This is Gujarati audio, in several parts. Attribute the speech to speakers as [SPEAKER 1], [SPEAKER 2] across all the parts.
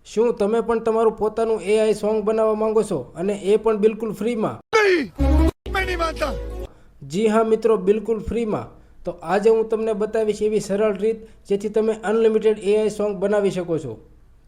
[SPEAKER 1] શું તમે પણ તમારું પોતાનું એઆઈ સોંગ બનાવવા માંગો છો અને એ પણ બિલકુલ ફ્રીમાં? જી હા મિત્રો, બિલકુલ ફ્રીમાં. તો આજે હું તમને બતાવીશ એવી સરળ રીત જેથી તમે અનલિમિટેડ એઆઈ સોંગ બનાવી શકો છો.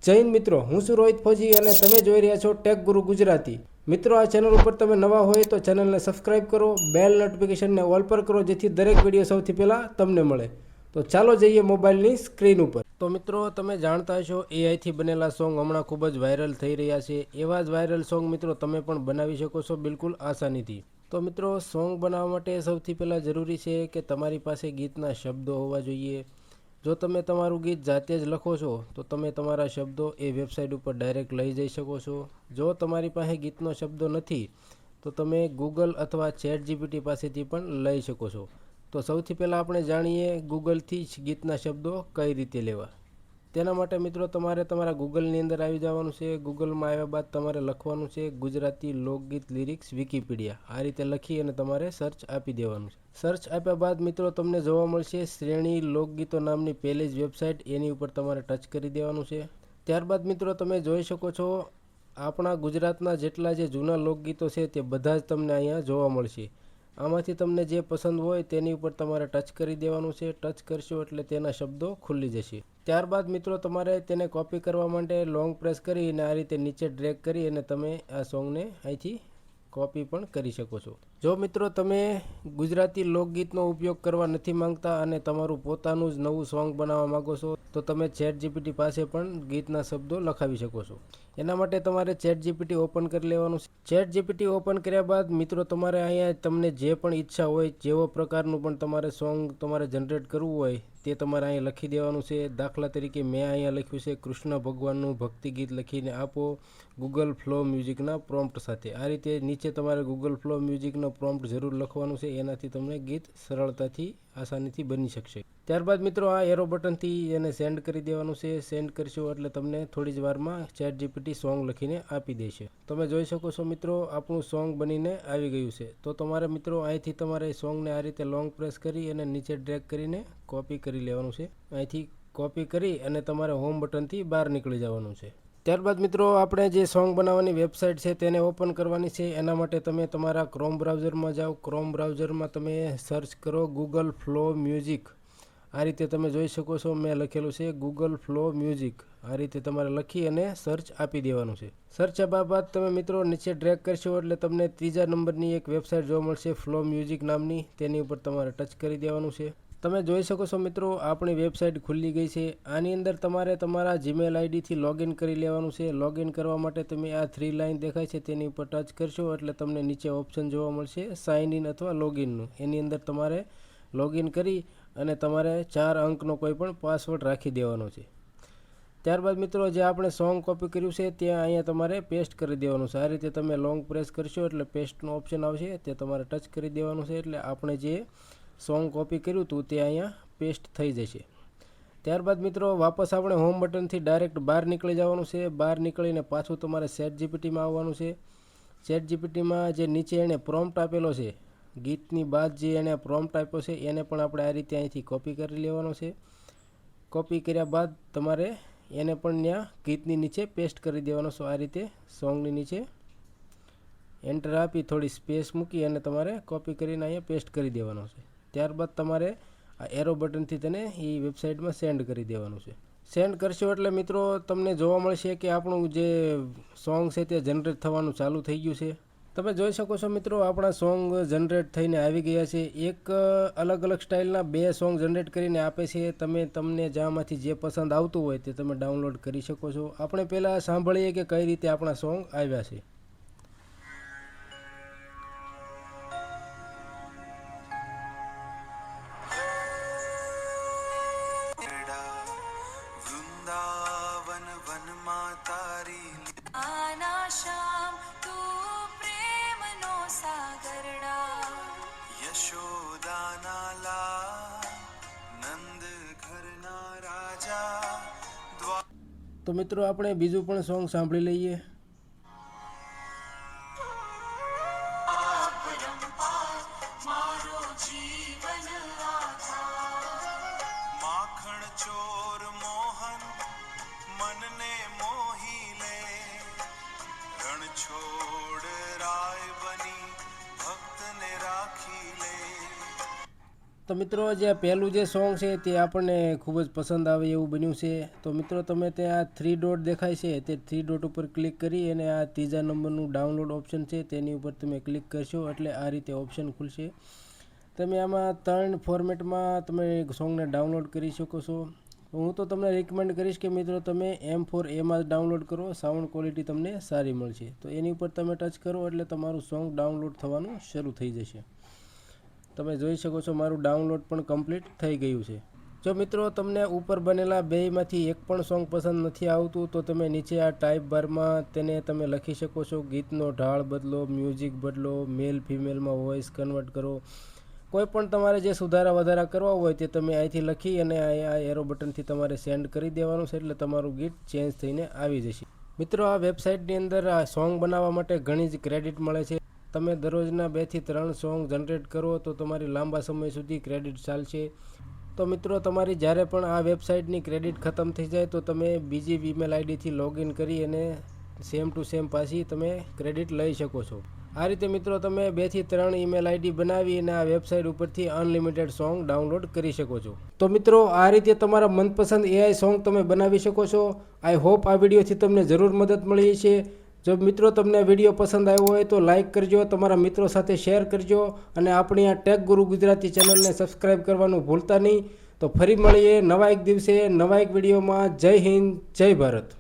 [SPEAKER 1] જય હિન્દ મિત્રો, હું છું રોહિત ફોજી અને તમે જોઈ રહ્યા છો ટેક ગુરુ ગુજરાતી. મિત્રો, આ ચેનલ ઉપર તમે નવા હોય તો ચેનલને સબસ્ક્રાઇબ કરો, બેલ નોટિફિકેશનને ઓલ પર કરો જેથી દરેક વિડીયો સૌથી પહેલાં તમને મળે. તો ચાલો જઈએ મોબાઈલની સ્ક્રીન ઉપર. તો મિત્રો, તમે જાણતા હશો એઆઈથી બનેલા સોંગ હમણાં ખૂબ જ વાયરલ થઈ રહ્યા છે. એવા જ વાયરલ સોંગ મિત્રો તમે પણ બનાવી શકો છો બિલકુલ આસાનીથી. તો મિત્રો, સોંગ બનાવવા માટે સૌથી પહેલાં જરૂરી છે કે તમારી પાસે ગીતના શબ્દો હોવા જોઈએ. જો તમે તમારું ગીત જાતે જ લખો છો તો તમે તમારા શબ્દો એ વેબસાઇટ ઉપર ડાયરેક્ટ લઈ જઈ શકો છો. જો તમારી પાસે ગીતનો શબ્દો નથી તો તમે ગૂગલ અથવા ચેટ જીપીટી પાસેથી પણ લઈ શકો છો. તો સૌથી પહેલાં આપણે જાણીએ ગૂગલથી જ ગીતના શબ્દો કઈ રીતે લેવા. તેના માટે મિત્રો તમારે તમારા ગૂગલની અંદર આવી જવાનું છે. ગૂગલમાં આવ્યા બાદ તમારે લખવાનું છે ગુજરાતી લોકગીત લિરિક્સ વિકીપીડિયા. આ રીતે લખી અને તમારે સર્ચ આપી દેવાનું છે. સર્ચ આપ્યા બાદ મિત્રો તમને જોવા મળશે શ્રેણી લોકગીતો નામની પહેલી જ વેબસાઇટ. એની ઉપર તમારે ટચ કરી દેવાનું છે. ત્યારબાદ મિત્રો તમે જોઈ શકો છો આપણા ગુજરાતના જેટલા જે જૂના લોકગીતો છે તે બધા જ તમને અહીંયા જોવા મળશે. આમાંથી તમને જે પસંદ હોય તેની ઉપર તમારે ટચ કરી દેવાનું છે. ટચ કરશો એટલે તેના શબ્દો ખુલ્લી જશે. ત્યારબાદ મિત્રો તમારે તેને કોપી કરવા માટે લોંગ પ્રેસ કરી અને આ રીતે નીચે ડ્રેગ કરી અને તમે આ સોંગને અહીંથી કોપી પણ કરી શકો છો. જો મિત્રો તમે ગુજરાતી લોકગીતનો ઉપયોગ કરવા નથી માંગતા અને તમારું પોતાનું જ નવું સોંગ બનાવવા માંગો છો તો તમે ચેટ જીપીટી પાસે પણ ગીતના શબ્દો લખાવી શકો છો. એના માટે તમારે ચેટ જીપીટી ઓપન કરી લેવાનું છે. ચેટ જીપીટી ઓપન કર્યા બાદ મિત્રો તમારે અહીંયા તમને જે પણ ઈચ્છા હોય, જેવો પ્રકારનું પણ તમારે સોંગ તમારે જનરેટ કરવું હોય તે તમારે અહીંયા લખી દેવાનું છે. દાખલા તરીકે મેં અહીંયા લખ્યું છે કૃષ્ણ ભગવાનનું ભક્તિ ગીત લખીને આપો ગૂગલ ફ્લો મ્યુઝિકના પ્રોમ્પ્ટ સાથે. આ રીતે નીચે તમારે ગૂગલ ફ્લો મ્યુઝિકનો પ્રોમ્પ્ટ જરૂર લખવાનું છે. એનાથી તમને ગીત સરળતાથી આસાનીથી બની શકશે. ત્યારબાદ મિત્રો આ એરો બટનથી એને સેન્ડ કરી દેવાનું છે. સેન્ડ કરશો એટલે તમને થોડી જ વારમાં ચેટ જીપીટી સોંગ લખીને આપી દેશે. તમે જોઈ શકો છો મિત્રો આપણું સોંગ બનીને આવી ગયું છે. તો તમારે મિત્રો અહીંથી તમારે સોંગને આ રીતે લોંગ પ્રેસ કરી અને નીચે ડ્રેગ કરીને કોપી કરી લેવાનું છે. અહીંથી કોપી કરી અને તમારે હોમ બટનથી બહાર નીકળી જવાનું છે. ત્યારબાદ મિત્રો આપણે જે સોંગ બનાવવાની વેબસાઇટ છે તેને ઓપન કરવાની છે. એના માટે તમે તમારા ક્રોમ બ્રાઉઝરમાં જાઓ. ક્રોમ બ્રાઉઝરમાં તમે સર્ચ કરો ગૂગલ ફ્લો મ્યુઝિક. આ રીતે તમે જોઈ શકો છો મેં લખેલું છે ગૂગલ ફ્લો મ્યુઝિક. આ રીતે તમારે લખી અને સર્ચ આપી દેવાનું છે. સર્ચ આપ્યા બાદ તમે મિત્રો નીચે ડ્રેગ કરશો એટલે તમને ત્રીજા નંબરની એક વેબસાઇટ જોવા મળશે ફ્લો મ્યુઝિક નામની. તેની ઉપર તમારે ટચ કરી દેવાનું છે. તમે જોઈ શકો છો મિત્રો આપણી વેબસાઇટ ખુલ્લી ગઈ છે. આની અંદર તમારે તમારા જીમેલ આઈડીથી લોગિન કરી લેવાનું છે. લોગિન કરવા માટે તમે આ 3 લાઇન દેખાય છે તેની ઉપર ટચ કરશો એટલે તમને નીચે ઓપ્શન જોવા મળશે સાઇન ઇન અથવા લોગિનનું. એની અંદર તમારે લોગિન કરી અને તમારે 4 અંકનો કોઈ પણ પાસવર્ડ રાખી દેવાનો છે. ત્યારબાદ મિત્રો જે આપણે સોંગ કોપી કર્યું છે ત્યાં અહીંયા તમારે પેસ્ટ કરી દેવાનું છે. આ રીતે તમે લોંગ પ્રેસ કરશો એટલે પેસ્ટનો ઓપ્શન આવશે. તે તમારે ટચ કરી દેવાનું છે એટલે આપણે જે સોંગ કોપી કર્યું હતું તે અહીંયા પેસ્ટ થઈ જશે. ત્યારબાદ મિત્રો વાપસ આપણે હોમ બટનથી ડાયરેક્ટ બહાર નીકળી જવાનું છે. બહાર નીકળીને પાછું તમારે ચેટ જીપીટીમાં આવવાનું છે. ચેટ જીપીટીમાં જે નીચે એણે પ્રોમ્પ્ટ આપેલો છે ગીતની બાદ જે એણે પ્રોમ્પ્ટ આપ્યો છે એને પણ આપણે આ રીતે અહીંથી કોપી કરી લેવાનો છે. કોપી કર્યા બાદ તમારે એને પણ ત્યાં ગીતની નીચે પેસ્ટ કરી દેવાનો છે. આ રીતે સોંગની નીચે એન્ટર આપી થોડી સ્પેસ મૂકી અને તમારે કોપી કરીને અહીંયા પેસ્ટ કરી દેવાનો છે. ત્યારબાદ તમારે આ એરો બટનથી તેને એ વેબસાઇટમાં સેન્ડ કરી દેવાનું છે. સેન્ડ કરશો એટલે મિત્રો તમને જોવા મળશે કે આપણું જે સોંગ છે તે જનરેટ થવાનું ચાલુ થઈ ગયું છે. તમે જોઈ શકો છો મિત્રો આપણા સોંગ જનરેટ થઈને આવી ગયા છે. એક અલગ અલગ સ્ટાઇલના 2 સોંગ જનરેટ કરીને આપે છે. તમને જ્યાંમાંથી જે પસંદ આવતું હોય તે તમે ડાઉનલોડ કરી શકો છો. આપણે પહેલાં સાંભળીએ કે કઈ રીતે આપણા સોંગ આવ્યા છે.
[SPEAKER 2] વૃંદાવન વનમાં તારી આના શ્યામ તું પ્રેમનો સાગરડા યશોદાના લાલ નંદ ઘરના રાજા.
[SPEAKER 1] તો મિત્રો આપણે બીજું પણ સોંગ સાંભળી લઈએ.
[SPEAKER 2] માખણ ચોર મોહન મનને મોહી
[SPEAKER 1] તો મિત્રો જે પહેલું જે સોંગ છે તે આપણને ખૂબ જ પસંદ આવે એવું બન્યું છે. તો મિત્રો તમે ત્યાં 3 ડોટ દેખાય છે તે 3 ડોટ ઉપર ક્લિક કરી અને આ ત્રીજા નંબરનું ડાઉનલોડ ઓપ્શન છે તેની ઉપર તમે ક્લિક કરશો એટલે આ રીતે ઓપ્શન ખુલશે. તમે આમાં 3 ફોર્મેટમાં તમે સોંગને ડાઉનલોડ કરી શકો છો. હું તો તમને રિકમેન્ડ કરીશ કે મિત્રો તમે M4Aમાં ડાઉનલોડ કરો, સાઉન્ડ ક્વોલિટી તમને સારી મળશે. તો એની ઉપર તમે ટચ કરો એટલે તમારું સોંગ ડાઉનલોડ થવાનું શરૂ થઈ જશે. તમે જોઈ શકો છો મારું ડાઉનલોડ પણ કમ્પ્લીટ થઈ ગયું છે. જો મિત્રો તમને ઉપર બનેલા બેયમાંથી એક પણ સોંગ પસંદ નથી આવતું તો તમે નીચે આ ટાઈપ બારમાં તેને તમે લખી શકો છો. ગીતનો ઢાળ બદલો, મ્યુઝિક બદલો, મેલ ફિમેલમાં વોઇસ કન્વર્ટ કરો, કોઈ પણ તમારે જે સુધારા વધારા કરવા હોય તે તમે અહીંથી લખી અને આ એરો બટનથી તમારે સેન્ડ કરી દેવાનું છે એટલે તમારું ગીત ચેન્જ થઈને આવી જશે. મિત્રો આ વેબસાઇટની અંદર આ સોંગ બનાવવા માટે ઘણી જ ક્રેડિટ મળે છે. તમે દરરોજના 2 થી 3 સોંગ જનરેટ કરો તો તમારી લાંબા સમય સુધી ક્રેડિટ ચાલશે. તો મિત્રો તમારી જ્યારે પણ આ વેબસાઇટની ક્રેડિટ ખતમ થઈ જાય તો તમે બીજી ઈમેલ આઈડીથી લોગિન કરી અને સેમ ટુ સેમ પાછી તમે ક્રેડિટ લઈ શકો છો. આ રીતે મિત્રો તમે 2 થી 3 ઈમેલ આઈડી બનાવી અને આ વેબસાઇટ ઉપરથી અનલિમિટેડ સોંગ ડાઉનલોડ કરી શકો છો. તો મિત્રો આ રીતે તમારા મનપસંદ AI સોંગ તમે બનાવી શકો છો. આઈ હોપ આ વિડીયોથી તમને જરૂર મદદ મળી છે. જો મિત્રો તમને વિડીયો પસંદ આવ્યો હોય તો લાઇક કરજો, તમારા મિત્રો સાથે શેર કરજો અને આપણી આ ટેક ગુરુ ગુજરાતી ચેનલને સબસ્ક્રાઈબ કરવાનું ભૂલતા નહીં. તો ફરી મળીએ નવા એક દિવસે નવા એક વિડીયોમાં. જય હિન્દ, જય ભારત.